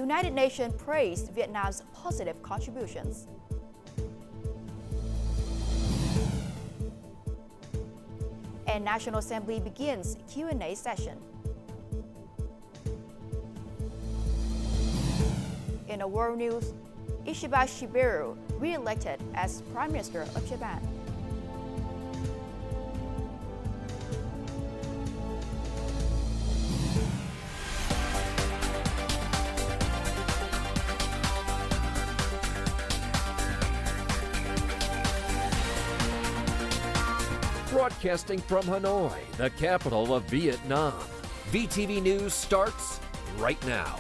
United Nations praised Vietnam's positive contributions. And National Assembly begins Q&A session. In the world news, Ishiba Shigeru re-elected as Prime Minister of Japan. Broadcasting from Hanoi, the capital of Vietnam. VTV News starts right now.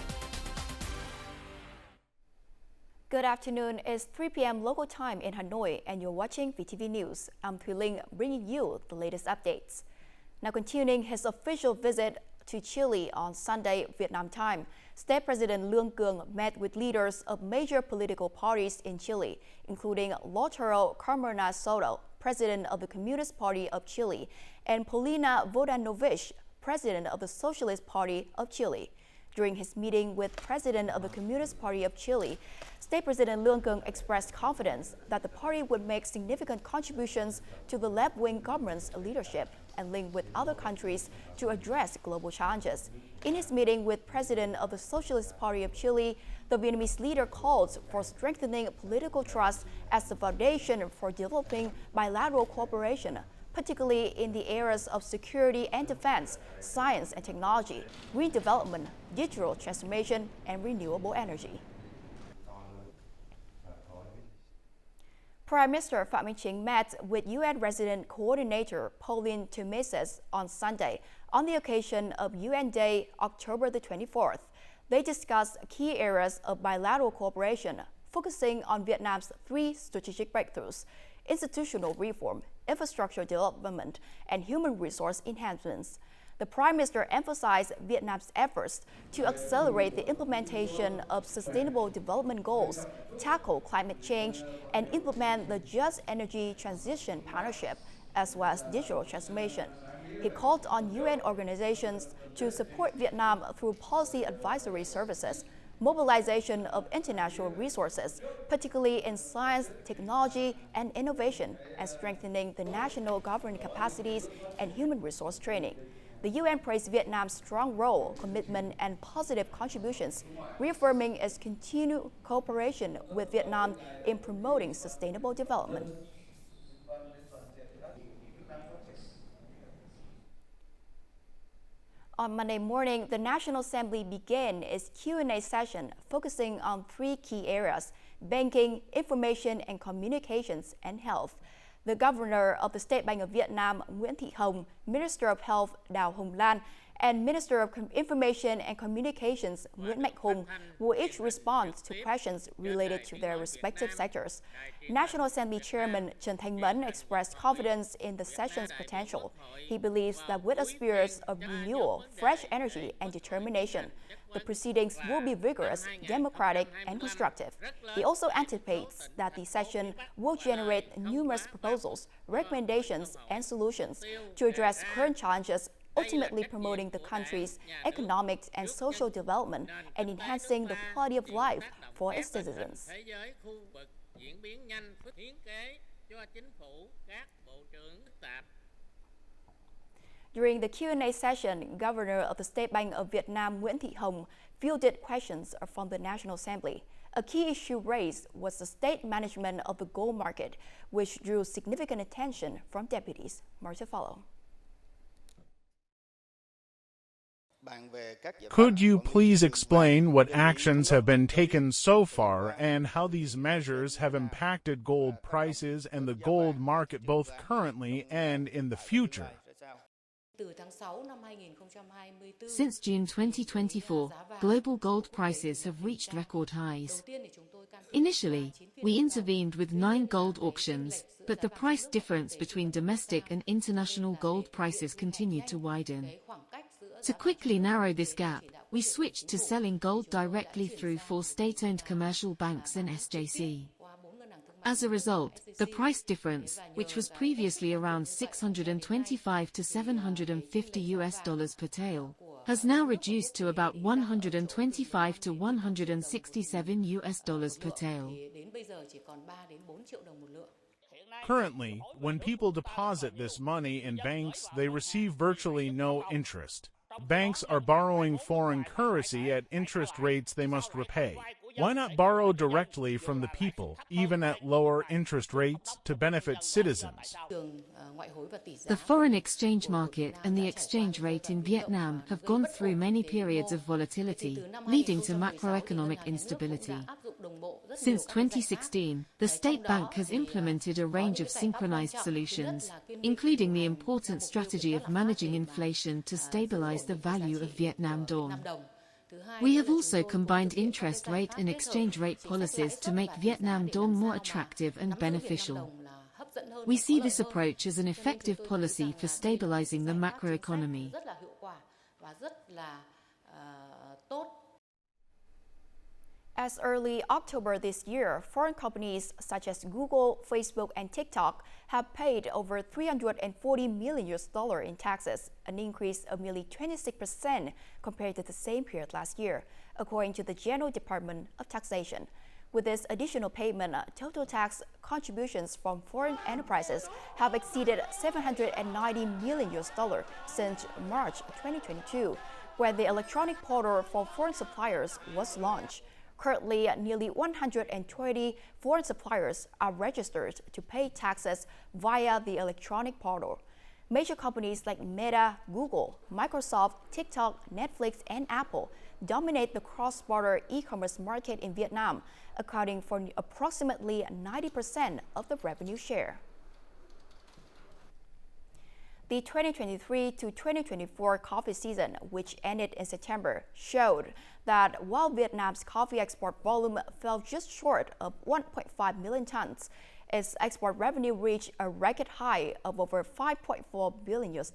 Good afternoon. It's 3 p.m. local time in Hanoi, and you're watching VTV News. I'm Phie Linh, bringing you the latest updates. Now, continuing his official visit to Chile on Sunday, Vietnam time, State President Nguyen Phu Trong met with leaders of major political parties in Chile, including Lautaro Carmona Soto, President of the Communist Party of Chile, and Polina Vodanovic, President of the Socialist Party of Chile. During his meeting with President of the Communist Party of Chile, State President Nguyen Phu Trong expressed confidence that the party would make significant contributions to the left-wing government's leadership and link with other countries to address global challenges. In his meeting with President of the Socialist Party of Chile, the Vietnamese leader called for strengthening political trust as the foundation for developing bilateral cooperation, particularly in the areas of security and defense, science and technology, green development, digital transformation, and renewable energy. Prime Minister Phạm Minh Chính met with UN Resident Coordinator Pauline Tumeses on Sunday on the occasion of UN Day, October the 24th. They discussed key areas of bilateral cooperation, focusing on Vietnam's three strategic breakthroughs: institutional reform, infrastructure development, and human resource enhancements. The Prime Minister emphasized Vietnam's efforts to accelerate the implementation of sustainable development goals, tackle climate change, and implement the Just Energy Transition Partnership, as well as digital transformation. He called on UN organizations to support Vietnam through policy advisory services, mobilization of international resources, particularly in science, technology, and innovation, and strengthening the national government capacities and human resource training. The UN praised Vietnam's strong role, commitment, and positive contributions, reaffirming its continued cooperation with Vietnam in promoting sustainable development. On Monday morning, the National Assembly began its Q&A session focusing on three key areas: banking, information and communications, and health. The Governor of the State Bank of Vietnam, Nguyễn Thị Hồng, Minister of Health, Đào Hồng Lan, and Minister of Information and Communications, Nguyễn Mạnh Hùng, will each respond to questions related to their respective sectors. National Assembly Chairman Trần Thanh Mẫn expressed confidence in the session's potential. He believes that with a spirit of renewal, fresh energy, and determination, the proceedings will be vigorous, democratic, and constructive. He also anticipates that the session will generate numerous proposals, recommendations, and solutions to address current challenges, ultimately promoting the country's economic and social development and enhancing the quality of life for its citizens. During the Q&A session, Governor of the State Bank of Vietnam, Nguyễn Thị Hồng, fielded questions from the National Assembly. A key issue raised was the state management of the gold market, which drew significant attention from deputies. More to follow. Could you please explain what actions have been taken so far and how these measures have impacted gold prices and the gold market both currently and in the future? Since June 2024, global gold prices have reached record highs. Initially, we intervened with 9 gold auctions, but the price difference between domestic and international gold prices continued to widen. To quickly narrow this gap, we switched to selling gold directly through 4 state-owned commercial banks and SJC. As a result, the price difference, which was previously around $625 to $750 per tael, has now reduced to about 125 to 167 US dollars per tael. Currently, when people deposit this money in banks, they receive virtually no interest. Banks are borrowing foreign currency at interest rates they must repay. Why not borrow directly from the people, even at lower interest rates, to benefit citizens? The foreign exchange market and the exchange rate in Vietnam have gone through many periods of volatility, leading to macroeconomic instability. Since 2016, the State Bank has implemented a range of synchronized solutions, including the important strategy of managing inflation to stabilize the value of Vietnam dong. We have also combined interest rate and exchange rate policies to make Vietnam dong more attractive and beneficial. We see this approach as an effective policy for stabilizing the macroeconomy. As early October this year, foreign companies such as Google, Facebook, and TikTok have paid over $340 million in taxes, an increase of nearly 26% compared to the same period last year, according to the General Department of Taxation. With this additional payment, total tax contributions from foreign enterprises have exceeded $790 million since March 2022, when the electronic portal for foreign suppliers was launched. Currently, nearly 120 foreign suppliers are registered to pay taxes via the electronic portal. Major companies like Meta, Google, Microsoft, TikTok, Netflix, and Apple dominate the cross-border e-commerce market in Vietnam, accounting for approximately 90% of the revenue share. The 2023 to 2024 coffee season, which ended in September, showed that while Vietnam's coffee export volume fell just short of 1.5 million tons, its export revenue reached a record high of over $5.4 billion.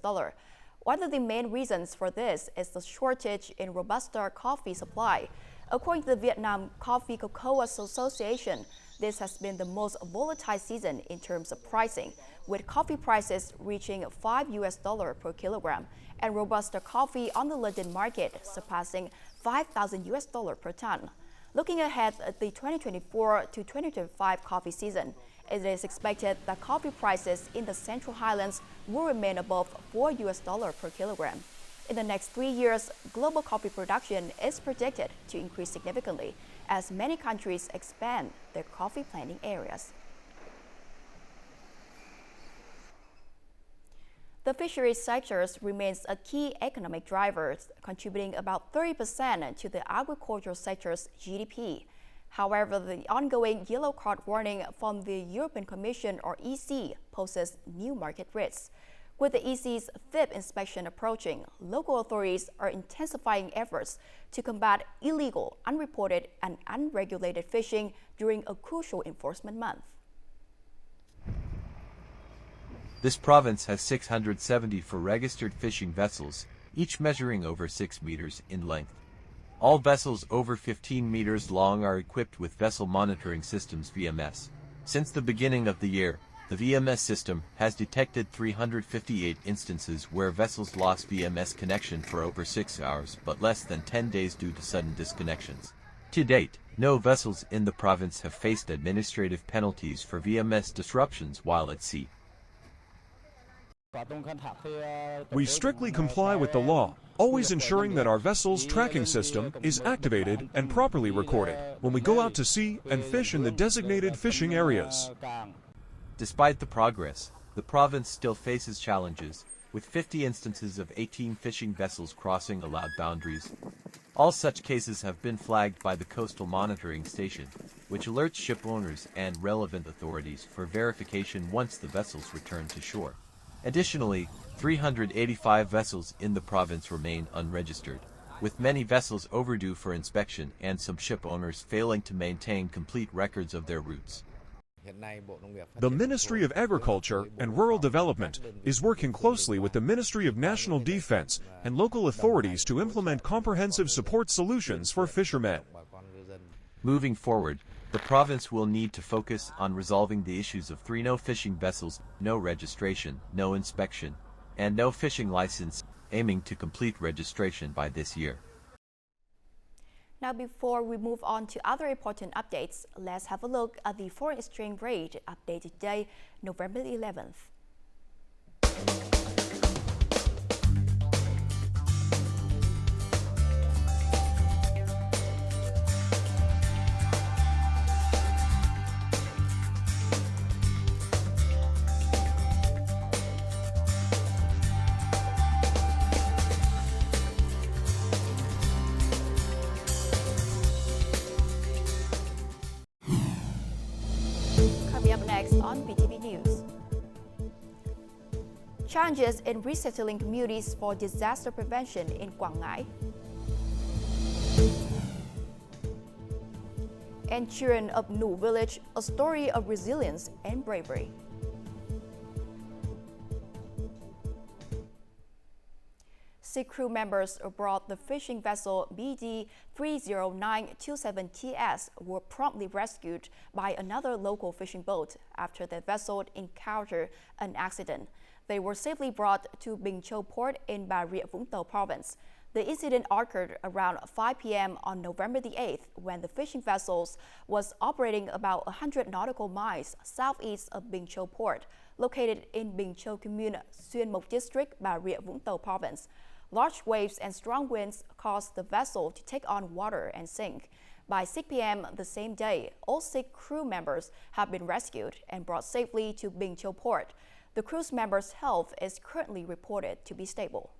One of the main reasons for this is the shortage in Robusta coffee supply. According to the Vietnam Coffee Cocoa Association, this has been the most volatile season in terms of pricing, with coffee prices reaching $5 per kilogram and Robusta coffee on the London market surpassing $5,000 per ton. Looking ahead at the 2024 to 2025 coffee season, it is expected that coffee prices in the Central Highlands will remain above $4 per kilogram. In the next 3 years, global coffee production is predicted to increase significantly as many countries expand their coffee planting areas. The fisheries sector remains a key economic driver, contributing about 30% to the agricultural sector's GDP. However, the ongoing yellow card warning from the European Commission, or EC, poses new market risks. With the EC's fifth inspection approaching, local authorities are intensifying efforts to combat illegal, unreported, and unregulated fishing during a crucial enforcement month. This province has 674 registered fishing vessels, each measuring over 6 meters in length. All vessels over 15 meters long are equipped with vessel monitoring systems VMS. Since the beginning of the year, the VMS system has detected 358 instances where vessels lost VMS connection for over 6 hours but less than 10 days due to sudden disconnections. To date, no vessels in the province have faced administrative penalties for VMS disruptions while at sea. We strictly comply with the law, always ensuring that our vessel's tracking system is activated and properly recorded when we go out to sea and fish in the designated fishing areas. Despite the progress, the province still faces challenges, with 50 instances of 18 fishing vessels crossing allowed boundaries. All such cases have been flagged by the Coastal Monitoring Station, which alerts ship owners and relevant authorities for verification once the vessels return to shore. Additionally, 385 vessels in the province remain unregistered, with many vessels overdue for inspection and some ship owners failing to maintain complete records of their routes. The Ministry of Agriculture and Rural Development is working closely with the Ministry of National Defense and local authorities to implement comprehensive support solutions for fishermen. Moving forward, the province will need to focus on resolving the issues of 3 no fishing vessels, no registration, no inspection, and no fishing license. aiming to complete registration by this year. Now, before we move on to other important updates, let's have a look at the foreign exchange rate updated today, November 11th. Coming up next on VTV News. Challenges in resettling communities for disaster prevention in Quảng Ngãi. And children of Nu Village, a story of resilience and bravery. Six crew members aboard the fishing vessel BD30927TS were promptly rescued by another local fishing boat after the vessel encountered an accident. They were safely brought to Bình Châu port in Bà Rịa Vũng Tàu province. The incident occurred around 5 p.m. on November the 8th when the fishing vessel was operating about 100 nautical miles southeast of Bình Châu port, located in Bình Châu Commune, Xuyên Mộc District, Bà Rịa Vũng Tàu province. Large waves and strong winds caused the vessel to take on water and sink. By 6 p.m. the same day, all 6 crew members have been rescued and brought safely to Bình Châu port. The crew's members' health is currently reported to be stable.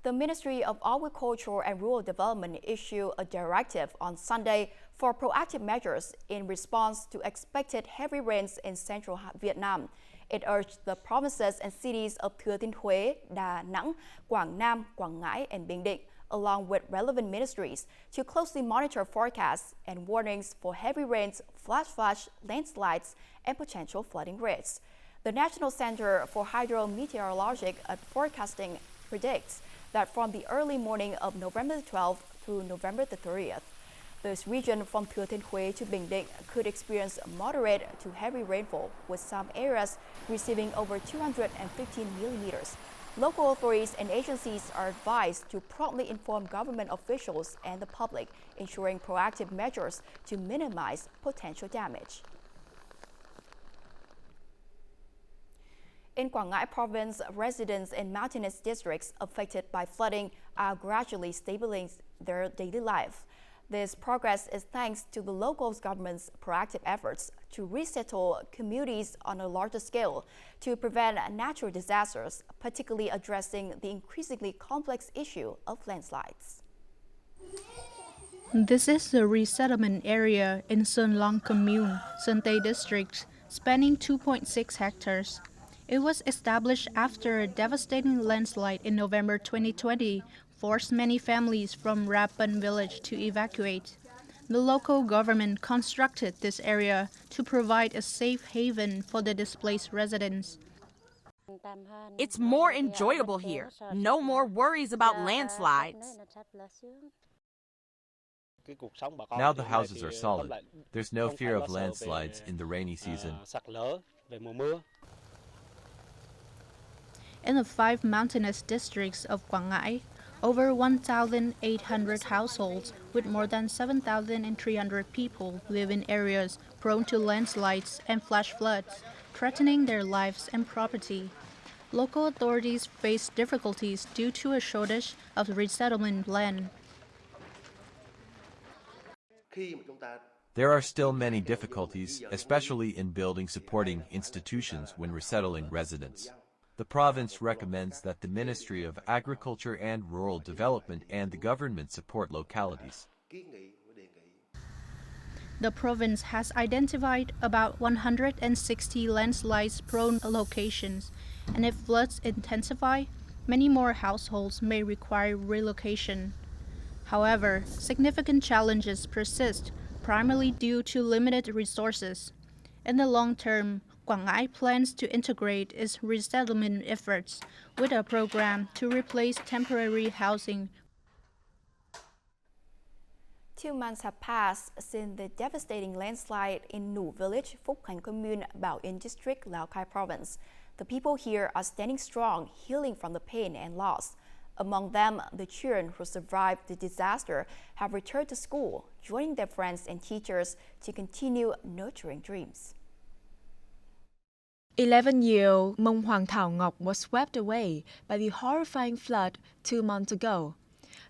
The Ministry of Agriculture and Rural Development issued a directive on Sunday for proactive measures in response to expected heavy rains in central Vietnam. It urged the provinces and cities of Thừa Thiên Huế, Đà Nẵng, Quảng Nam, Quảng Ngãi, and Bình Định, along with relevant ministries, to closely monitor forecasts and warnings for heavy rains, flash floods, landslides, and potential flooding risks. The National Center for Hydrometeorologic Forecasting predicts that from the early morning of November 12th through November the 30th, this region from Thừa Thiên Huế to Bình Định could experience moderate to heavy rainfall, with some areas receiving over 215 millimeters. Local authorities and agencies are advised to promptly inform government officials and the public, ensuring proactive measures to minimize potential damage. In Quảng Ngãi province, residents in mountainous districts affected by flooding are gradually stabilizing their daily life. This progress is thanks to the local government's proactive efforts to resettle communities on a larger scale to prevent natural disasters, particularly addressing the increasingly complex issue of landslides. This is the resettlement area in Sơn Long Commune, Sơn Tây District, spanning 2.6 hectares. It was established after a devastating landslide in November 2020 forced many families from Rapan village to evacuate. The local government constructed this area to provide a safe haven for the displaced residents. It's more enjoyable here. No more worries about landslides. Now the houses are solid. There's no fear of landslides in the rainy season. In the 5 mountainous districts of Quảng Ngãi, over 1,800 households with more than 7,300 people live in areas prone to landslides and flash floods, threatening their lives and property. Local authorities face difficulties due to a shortage of resettlement land. There are still many difficulties, especially in building supporting institutions when resettling residents. The province recommends that the Ministry of Agriculture and Rural Development and the government support localities. The province has identified about 160 landslides-prone locations, and if floods intensify, many more households may require relocation. However, significant challenges persist, primarily due to limited resources. In the long term, Quảng Ngãi plans to integrate its resettlement efforts with a program to replace temporary housing. 2 months have passed since the devastating landslide in Nu Village, Phúc Khánh Commune, Bảo Yên District, Lào Cai Province. The people here are standing strong, healing from the pain and loss. Among them, the children who survived the disaster have returned to school, joining their friends and teachers to continue nurturing dreams. 11-year-old Mông Hoàng Thảo Ngọc was swept away by the horrifying flood 2 months ago.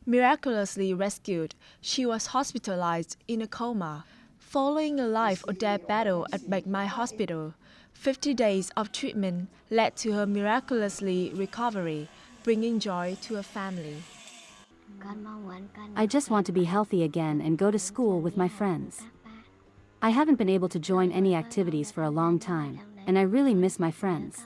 Miraculously rescued, she was hospitalized in a coma. Following a life-or-death battle at Bạch Mai Hospital, 50 days of treatment led to her miraculously recovery, bringing joy to her family. I just want to be healthy again and go to school with my friends. I haven't been able to join any activities for a long time, and I really miss my friends.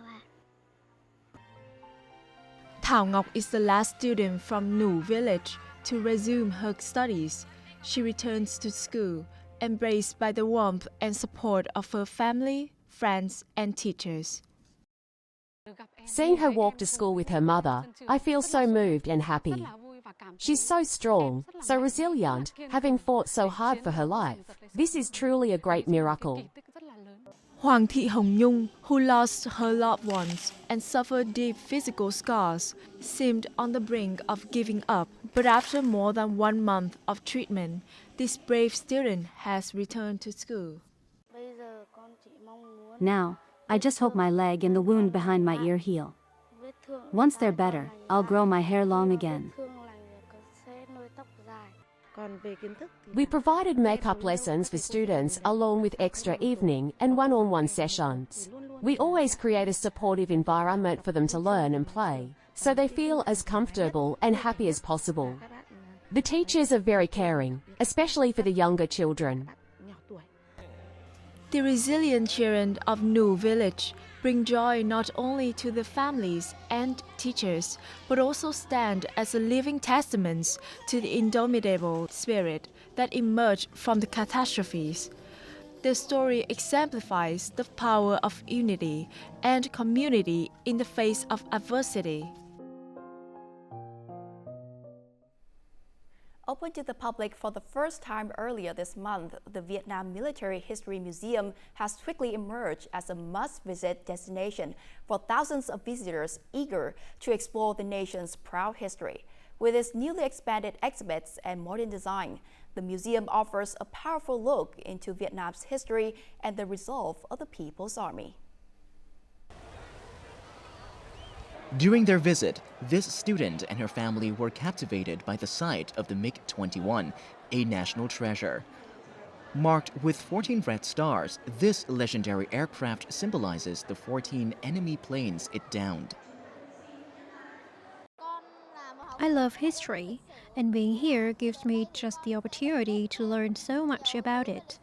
Thảo Ngọc is the last student from Nhu village to resume her studies. She returns to school, embraced by the warmth and support of her family, friends, and teachers. Seeing her walk to school with her mother, I feel so moved and happy. She's so strong, so resilient, having fought so hard for her life. This is truly a great miracle. Hoàng Thị Hồng Nhung, who lost her loved ones and suffered deep physical scars, seemed on the brink of giving up. But after more than 1 month of treatment, this brave student has returned to school. Now, I just hope my leg and the wound behind my ear heal. Once they're better, I'll grow my hair long again. We provided makeup lessons for students along with extra evening and one-on-one sessions. We always create a supportive environment for them to learn and play, so they feel as comfortable and happy as possible. The teachers are very caring, especially for the younger children. The resilient children of Nhu village bring joy not only to the families and teachers, but also stand as a living testaments to the indomitable spirit that emerged from the catastrophes. The story exemplifies the power of unity and community in the face of adversity. Open to the public for the first time earlier this month, the Vietnam Military History Museum has quickly emerged as a must-visit destination for thousands of visitors eager to explore the nation's proud history. With its newly expanded exhibits and modern design, the museum offers a powerful look into Vietnam's history and the resolve of the People's Army. During their visit, this student and her family were captivated by the sight of the MiG-21, a national treasure. Marked with 14 red stars, this legendary aircraft symbolizes the 14 enemy planes it downed. I love history, and being here gives me just the opportunity to learn so much about it.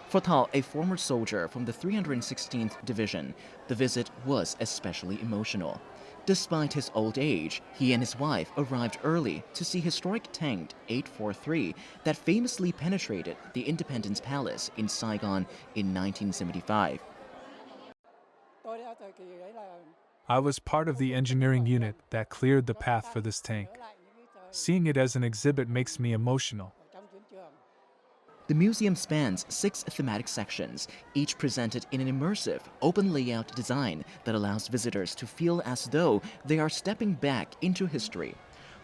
For Thao, a former soldier from the 316th Division, the visit was especially emotional. Despite his old age, he and his wife arrived early to see historic Tank 843 that famously penetrated the Independence Palace in Saigon in 1975. I was part of the engineering unit that cleared the path for this tank. Seeing it as an exhibit makes me emotional. The museum spans 6 thematic sections, each presented in an immersive, open layout design that allows visitors to feel as though they are stepping back into history.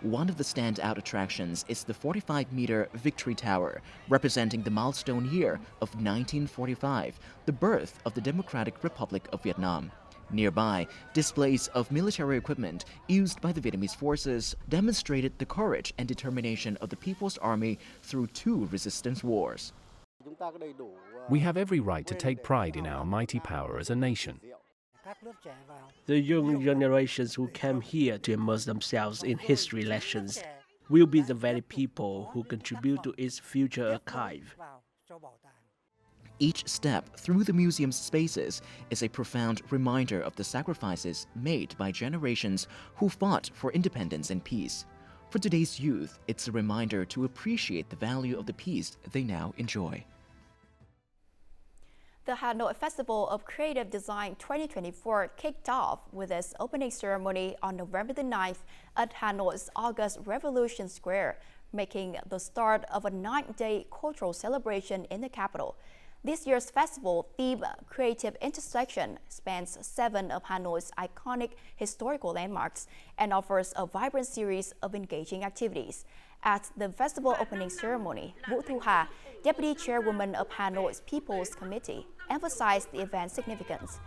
One of the standout attractions is the 45-meter Victory Tower, representing the milestone year of 1945, the birth of the Democratic Republic of Vietnam. Nearby, displays of military equipment used by the Vietnamese forces demonstrated the courage and determination of the People's Army through 2 resistance wars. We have every right to take pride in our mighty power as a nation. The young generations who came here to immerse themselves in history lessons will be the very people who contribute to its future archive. Each step through the museum's spaces is a profound reminder of the sacrifices made by generations who fought for independence and peace. For today's youth, it's a reminder to appreciate the value of the peace they now enjoy. The Hano Festival of Creative Design 2024 kicked off with its opening ceremony on November the 9th at Hano's August Revolution Square, making the start of a 9-day cultural celebration in the capital. This year's festival theme, Creative Intersection, spans 7 of Hanoi's iconic historical landmarks and offers a vibrant series of engaging activities. At the festival opening ceremony, Vũ Thu Hà, Deputy Chairwoman of Hanoi's People's Committee, emphasized the event's significance.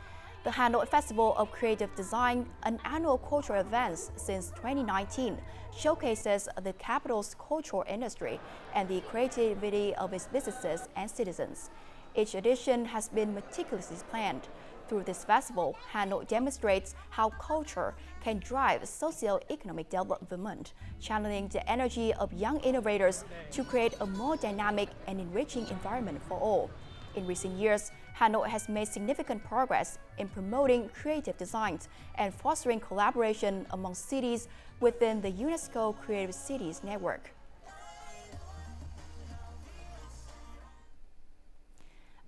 The Hanoi Festival of Creative Design, an annual cultural event since 2019, showcases the capital's cultural industry and the creativity of its businesses and citizens. Each edition has been meticulously planned. Through this festival, Hanoi demonstrates how culture can drive socio-economic development, channeling the energy of young innovators to create a more dynamic and enriching environment for all. In recent years, Hanoi has made significant progress in promoting creative designs and fostering collaboration among cities within the UNESCO Creative Cities Network.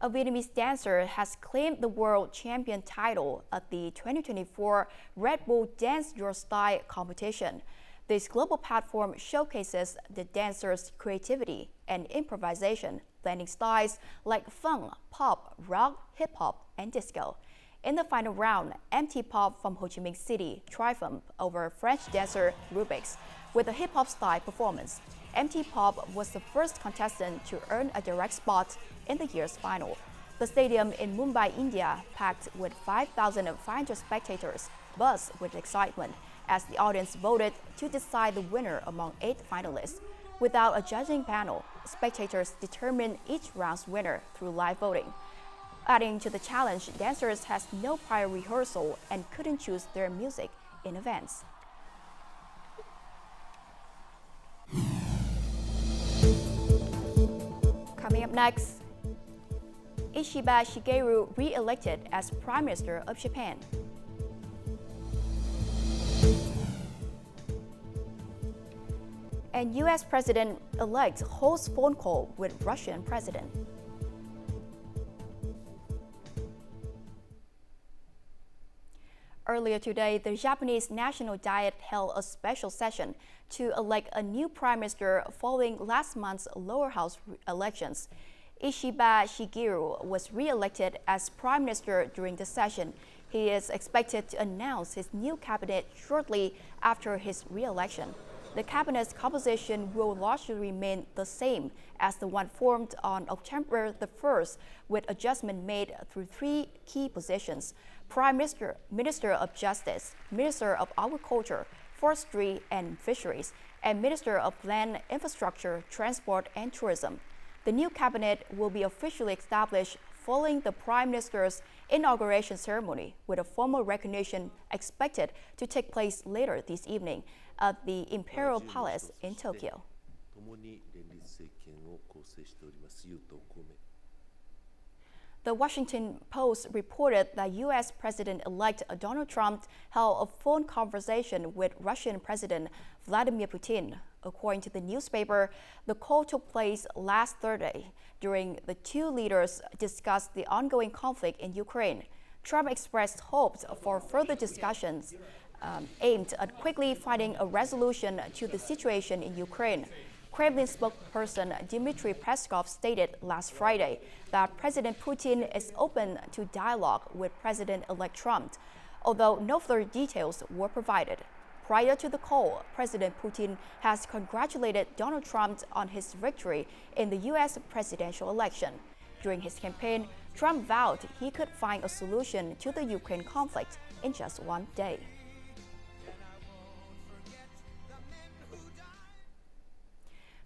A Vietnamese dancer has claimed the world champion title at the 2024 Red Bull Dance Your Style competition. This global platform showcases the dancer's creativity and improvisation, blending styles like funk, pop, rock, hip-hop, and disco. In the final round, MT Pop from Ho Chi Minh City triumphed over French dancer Rubix with a hip-hop style performance. MT Pop was the first contestant to earn a direct spot in the year's final. The stadium in Mumbai, India, packed with 5,500 spectators, buzzed with excitement as the audience voted to decide the winner among 8 finalists. Without a judging panel, spectators determined each round's winner through live voting. Adding to the challenge, dancers had no prior rehearsal and couldn't choose their music in advance. Coming up next, Ishiba Shigeru re-elected as Prime Minister of Japan. And U.S. President-elect holds phone call with Russian President. Earlier today, the Japanese National Diet held a special session to elect a new prime minister following last month's lower house elections. Ishiba Shigeru was re-elected as prime minister during the session. He is expected to announce his new cabinet shortly after his re-election. The cabinet's composition will largely remain the same as the one formed on October the 1st, with adjustment made through 3 key positions: Prime Minister, Minister of Justice, Minister of Agriculture, Forestry and Fisheries, and Minister of Land, Infrastructure, Transport and Tourism. The new cabinet will be officially established following the Prime Minister's inauguration ceremony, with a formal recognition expected to take place later this evening at the Imperial Palace in Tokyo. The Washington Post reported that U.S. President-elect Donald Trump held a phone conversation with Russian President Vladimir Putin. According to the newspaper, the call took place last Thursday during the two leaders discussed the ongoing conflict in Ukraine. Trump expressed hopes for further discussions aimed at quickly finding a resolution to the situation in Ukraine. Kremlin spokesperson Dmitry Peskov stated last Friday that President Putin is open to dialogue with President-elect Trump, although no further details were provided. Prior to the call, President Putin has congratulated Donald Trump on his victory in the U.S. presidential election. During his campaign, Trump vowed he could find a solution to the Ukraine conflict in just one day.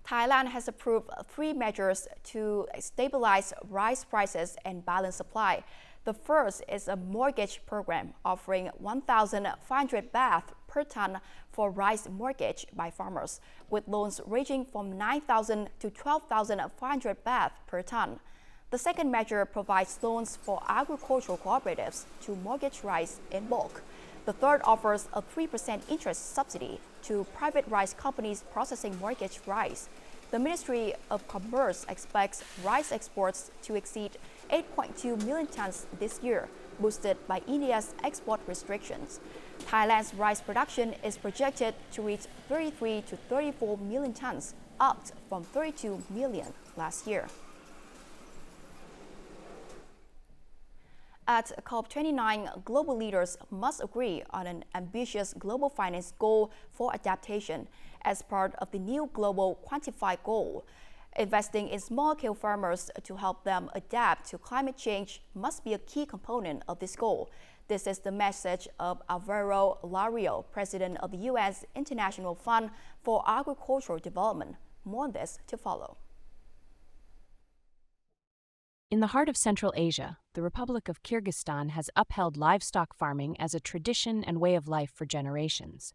Thailand has approved 3 measures to stabilize rice prices and balance supply. The first is a mortgage program offering 1,500 baht per ton for rice mortgage by farmers, with loans ranging from 9,000 to 12,500 baht per ton. The second measure provides loans for agricultural cooperatives to mortgage rice in bulk. The third offers a 3% interest subsidy to private rice companies processing mortgage rice. The Ministry of Commerce expects rice exports to exceed 8.2 million tons this year, boosted by India's export restrictions. Thailand's rice production is projected to reach 33 to 34 million tons, up from 32 million last year. At COP29, global leaders must agree on an ambitious global finance goal for adaptation as part of the new global quantified goal. Investing in small-scale farmers to help them adapt to climate change must be a key component of this goal. This is the message of Alvaro Lario, president of the U.S. International Fund for Agricultural Development. More on this to follow. In the heart of Central Asia, the Republic of Kyrgyzstan has upheld livestock farming as a tradition and way of life for generations.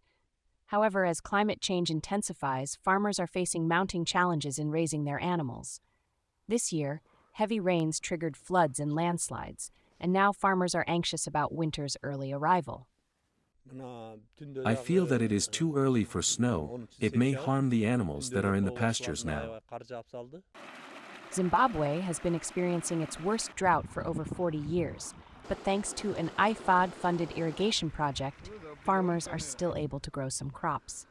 However, as climate change intensifies, farmers are facing mounting challenges in raising their animals. This year, heavy rains triggered floods and landslides, and now farmers are anxious about winter's early arrival. I feel that it is too early for snow. It may harm the animals that are in the pastures now. Zimbabwe has been experiencing its worst drought for over 40 years, but thanks to an IFAD-funded irrigation project, farmers are still able to grow some crops.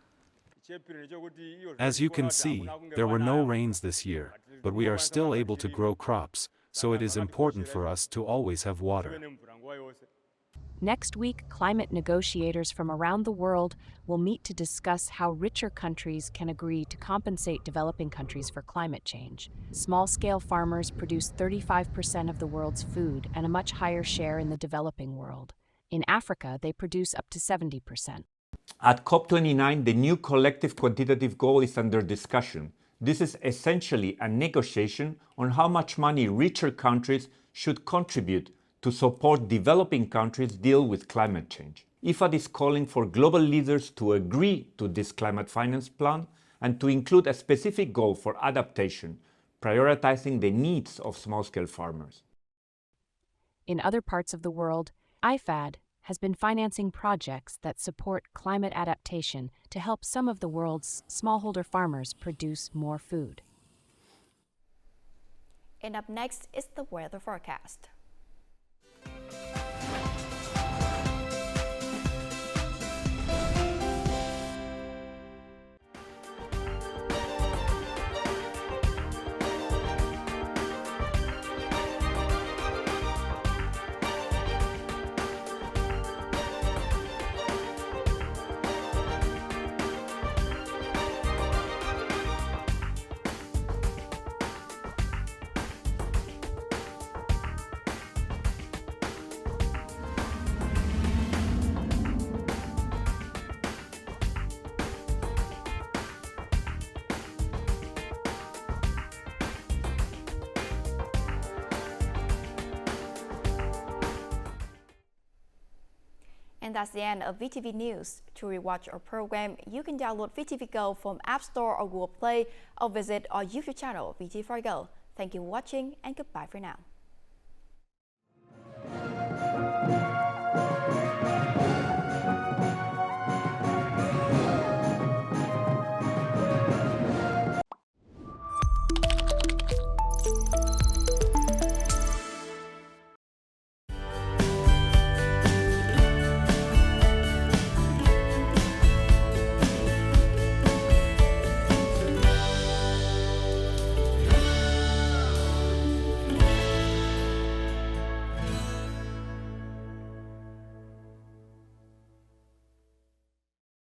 As you can see, there were no rains this year, but we are still able to grow crops, so it is important for us to always have water. Next week, climate negotiators from around the world will meet to discuss how richer countries can agree to compensate developing countries for climate change. Small-scale farmers produce 35% of the world's food and a much higher share in the developing world. In Africa, they produce up to 70%. At COP29, the new collective quantitative goal is under discussion. This is essentially a negotiation on how much money richer countries should contribute to support developing countries deal with climate change. IFAD is calling for global leaders to agree to this climate finance plan and to include a specific goal for adaptation, prioritizing the needs of small-scale farmers. In other parts of the world, IFAD has been financing projects that support climate adaptation to help some of the world's smallholder farmers produce more food. And up next is the weather forecast. And that's the end of VTV News. To rewatch our program, you can download VTVgo from App Store or Google Play or visit our YouTube channel, VTV4Go. Thank you for watching and goodbye for now.